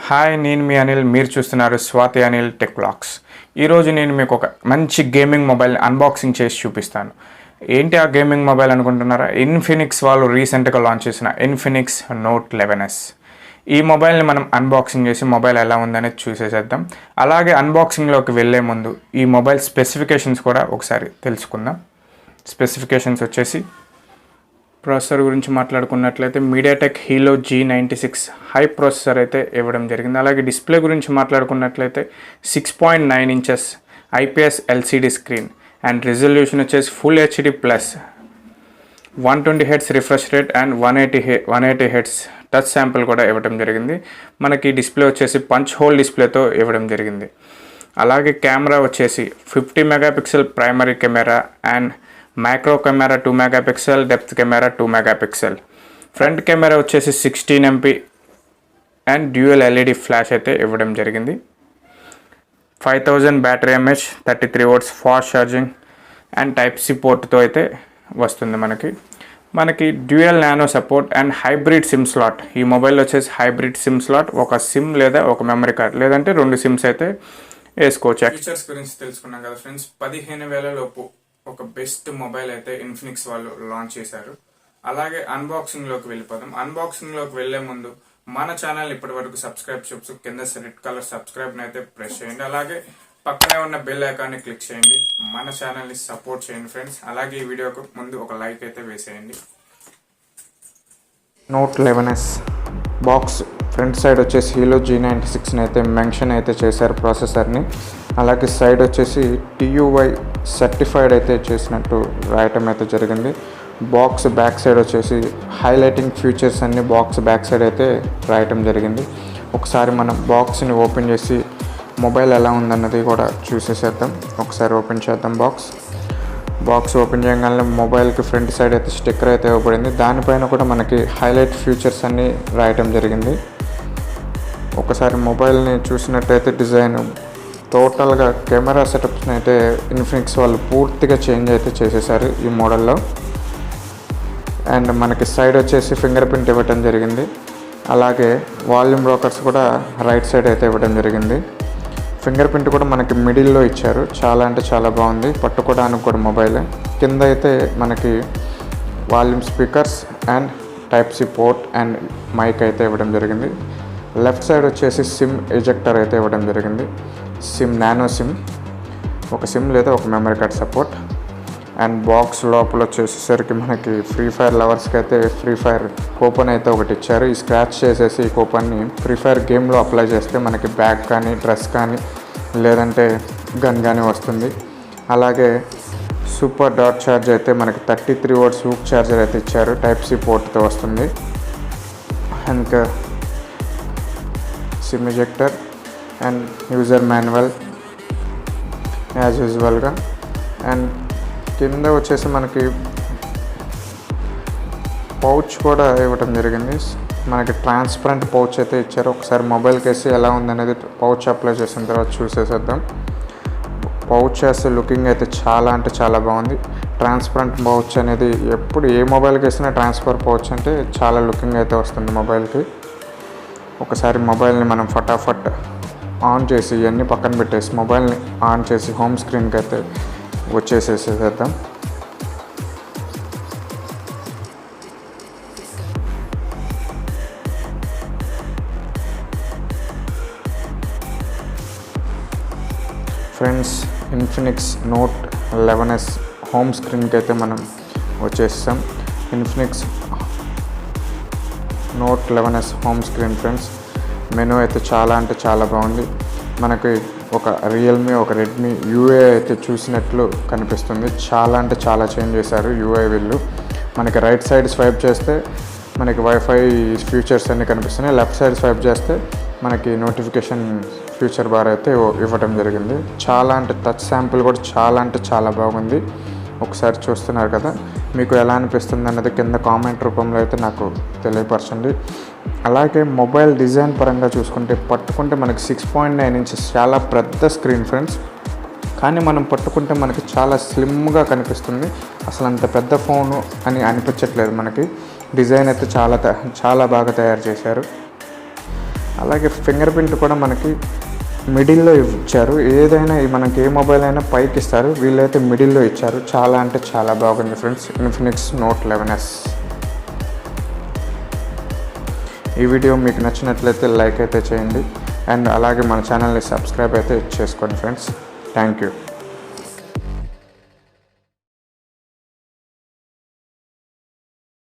Hi, నేను మీ అనిల్. మీరు చూస్తున్నారు స్వాతి అనిల్ టెక్ బ్లాగ్స్. ఈరోజు నేను మీకు ఒక మంచి గేమింగ్ మొబైల్ అన్బాక్సింగ్ చేసి చూపిస్తాను. ఏంటి ఆ గేమింగ్ మొబైల్ అనుకుంటున్నారా? ఇన్ఫినిక్స్ వాళ్ళు రీసెంట్గా లాంచ్ చేసిన ఇన్ఫినిక్స్ నోట్ 11s. ఈ మొబైల్ని మనం అన్బాక్సింగ్ చేసి మొబైల్ ఎలా ఉందనేది చూసేసేద్దాం. అలాగే అన్బాక్సింగ్లోకి వెళ్ళే ముందు ఈ మొబైల్ స్పెసిఫికేషన్స్ కూడా ఒకసారి తెలుసుకుందాం. స్పెసిఫికేషన్స్ వచ్చేసి ప్రాసెసర్ గురించి మాట్లాడుకున్నట్లయితే మీడియాటెక్ హీలో G96 హై ప్రాసెసర్ అయితే ఇవ్వడం జరిగింది. అలాగే డిస్ప్లే గురించి మాట్లాడుకున్నట్లయితే 6.9 inches IPS LCD screen and resolution వచ్చేసి full HD plus 120 hertz refresh rate and 180 hertz touch sample కూడా ఇవ్వడం జరిగింది. మనకి డిస్ప్లే వచ్చేసి పంచ్ హోల్ డిస్ప్లేతో ఇవ్వడం జరిగింది. అలాగే కెమెరా వచ్చేసి 50 megapixel primary camera and micro camera 2 megapixel, depth camera 2 megapixel. Front camera వచ్చేసి 16 MP and dual LED flash అయితే ఇవ్వడం జరిగింది. 5000 battery mAh, 33 watts fast charging and type C పోర్ట్తో అయితే వస్తుంది. మనకి dual nano support and hybrid SIM slot. ఈ mobile వచ్చేసి హైబ్రిడ్ సిమ్ స్లాట్, ఒక సిమ్ లేదా ఒక మెమరీ కార్డ్ లేదంటే 2 సిమ్స్ అయితే వేసుకోవచ్చు. ఫీచర్స్ గురించి తెలుసుకున్నాం కదా ఫ్రెండ్స్. 15,000 లోపు ఒక బెస్ట్ మొబైల్ అయితే ఇన్ఫినిక్స్ వాళ్ళు లాంచ్ చేశారు. అలాగే అన్బాక్సింగ్లోకి వెళ్ళిపోదాం. అన్బాక్సింగ్లోకి వెళ్లే ముందు మన ఛానల్ ఇప్పటి వరకు సబ్స్క్రైబ్ చూపు కింద రెడ్ కలర్ సబ్స్క్రైబ్ని అయితే ప్రెస్ చేయండి. అలాగే పక్కనే ఉన్న బెల్ ఐకాన్ని క్లిక్ చేయండి. మన ఛానల్ని సపోర్ట్ చేయండి ఫ్రెండ్స్. అలాగే ఈ వీడియోకు ముందు ఒక లైక్ అయితే వేసేయండి. Note 11s box front side వచ్చేసి హీలో G96ని అయితే మెన్షన్ అయితే చేశారు ప్రాసెసర్ని. అలాగే సైడ్ వచ్చేసి TUI సర్టిఫైడ్ అయితే చేసినట్టు రాయటం అయితే జరిగింది. బాక్స్ బ్యాక్ సైడ్ వచ్చేసి హైలైటింగ్ ఫీచర్స్ అన్ని బాక్స్ బ్యాక్ సైడ్ అయితే రాయటం జరిగింది. ఒకసారి మనం బాక్స్ని ఓపెన్ చేసి మొబైల్ ఎలా ఉందన్నది కూడా చూసేసేద్దాం. ఒకసారి ఓపెన్ చేద్దాం. బాక్స్ ఓపెన్ చేయగానే మొబైల్కి ఫ్రంట్ సైడ్ అయితే స్టిక్కర్ అయితే ఇవ్వబడింది. దానిపైన కూడా మనకి హైలైట్ ఫీచర్స్ అన్నీ రాయటం జరిగింది. ఒకసారి మొబైల్ని చూసినట్టయితే డిజైన్ టోటల్గా కెమెరా సెటప్స్ని అయితే ఇన్ఫినిక్స్ వాళ్ళు పూర్తిగా చేంజ్ అయితే చేసేసారు ఈ మోడల్లో. అండ్ మనకి సైడ్ వచ్చేసి ఫింగర్ ప్రింట్ ఇవ్వటం జరిగింది. అలాగే వాల్యూమ్ బ్రోకర్స్ కూడా రైట్ సైడ్ అయితే ఇవ్వడం జరిగింది. ఫింగర్ ప్రింట్ కూడా మనకి మిడిల్లో ఇచ్చారు. చాలా అంటే చాలా బాగుంది. పట్టుకోవడానికి కూడా మొబైల్ కింద అయితే మనకి volume speakers and type C port and mic అయితే ఇవ్వడం జరిగింది. లెఫ్ట్ సైడ్ వచ్చేసి సిమ్ ఎజెక్టర్ అయితే ఇవ్వడం జరిగింది. సిమ్ నానో సిమ్, ఒక సిమ్ లేదా ఒక memory card support. And box లోపల వచ్చేసరికి మనకి ఫ్రీ ఫైర్ లవర్స్కి అయితే ఫ్రీ ఫైర్ కూపన్ అయితే ఒకటి ఇచ్చారు. ఈ స్క్రాచ్ చేసేసి ఈ కూపన్ని ఫ్రీ ఫైర్ గేమ్లో అప్లై చేస్తే మనకి బ్యాగ్ కానీ డ్రెస్ కానీ లేదంటే గన్ కానీ వస్తుంది. అలాగే సూపర్ డాట్ ఛార్జ్ అయితే మనకి 33 వాట్స్ హూక్ ఛార్జర్ అయితే ఇచ్చారు. టైప్ సి పోర్ట్తో వస్తుంది. ఇంకా SIM ejector and user manual as యూజువల్గా. అండ్ కింద వచ్చేసి మనకి పౌచ్ కూడా ఇవ్వటం జరిగింది. మనకి ట్రాన్స్పరెంట్ పౌచ్ అయితే ఇచ్చారు. ఒకసారి మొబైల్ కేసి ఎలా ఉందనేది పౌచ్ అప్లై చేసిన తర్వాత చూసేసేద్దాం. పౌచ్ అసలు లుకింగ్ అయితే చాలా అంటే చాలా బాగుంది. ట్రాన్స్పరెంట్ పౌచ్ అనేది ఎప్పుడు ఏ మొబైల్కి వేసినా ట్రాన్స్ఫర్ పౌచ్ అంటే చాలా లుకింగ్ అయితే వస్తుంది మొబైల్కి. ఒకసారి మొబైల్ని మనం ఫటాఫట్ ఆన్ చేసి ఇవన్నీ పక్కన పెట్టేసి మొబైల్ని ఆన్ చేసి హోమ్ స్క్రీన్కి అయితే వచ్చేసేసేద్దాం. Friends, Infinix Note 11s home స్క్రీన్కి అయితే మనం వచ్చేసాం. Infinix Note 11s home screen friends. Menu అయితే చాలా అంటే చాలా బాగుంది. మనకి ఒక రియల్మీ, ఒక రెడ్మీ యూఐ అయితే చూసినట్లు కనిపిస్తుంది. చాలా అంటే చాలా చేంజ్ చేశారు యూఐ వీళ్ళు. మనకి రైట్ సైడ్ స్వైప్ చేస్తే మనకి వైఫై ఫీచర్స్ అన్నీ కనిపిస్తున్నాయి. లెఫ్ట్ సైడ్ స్వైప్ చేస్తే మనకి నోటిఫికేషన్ ఫ్యూచర్ బార్ అయితే ఇవ్వటం జరిగింది. చాలా అంటే టచ్ శాంపుల్ కూడా చాలా అంటే చాలా బాగుంది. ఒకసారి చూస్తున్నారు కదా, మీకు ఎలా అనిపిస్తుంది అన్నది కింద కామెంట్ రూపంలో అయితే నాకు తెలియపరచండి. అలాగే మొబైల్ డిజైన్ పరంగా చూసుకుంటే పట్టుకుంటే మనకి 6.9 ఇంచెస్ చాలా పెద్ద స్క్రీన్ ఫ్రెండ్స్. కానీ మనం పట్టుకుంటే మనకి చాలా స్లిమ్గా కనిపిస్తుంది. అసలు అంత పెద్ద ఫోను అని అనిపించట్లేదు. మనకి డిజైన్ అయితే చాలా బాగా తయారు చేశారు. అలాగే ఫింగర్ ప్రింట్ కూడా మనకి మిడిల్లో ఇచ్చారు. ఏదైనా మనకి ఏ మొబైల్ అయినా పైకి ఇస్తారు, వీళ్ళైతే మిడిల్లో ఇచ్చారు. చాలా అంటే చాలా బాగుంది ఫ్రెండ్స్ ఇన్ఫినిక్స్ నోట్ 11s. ఈ వీడియో మీకు నచ్చినట్లయితే లైక్ అయితే చేయండి అండ్ అలాగే మన ఛానల్ని సబ్స్క్రైబ్ అయితే చేసుకోండి ఫ్రెండ్స్. Thank you.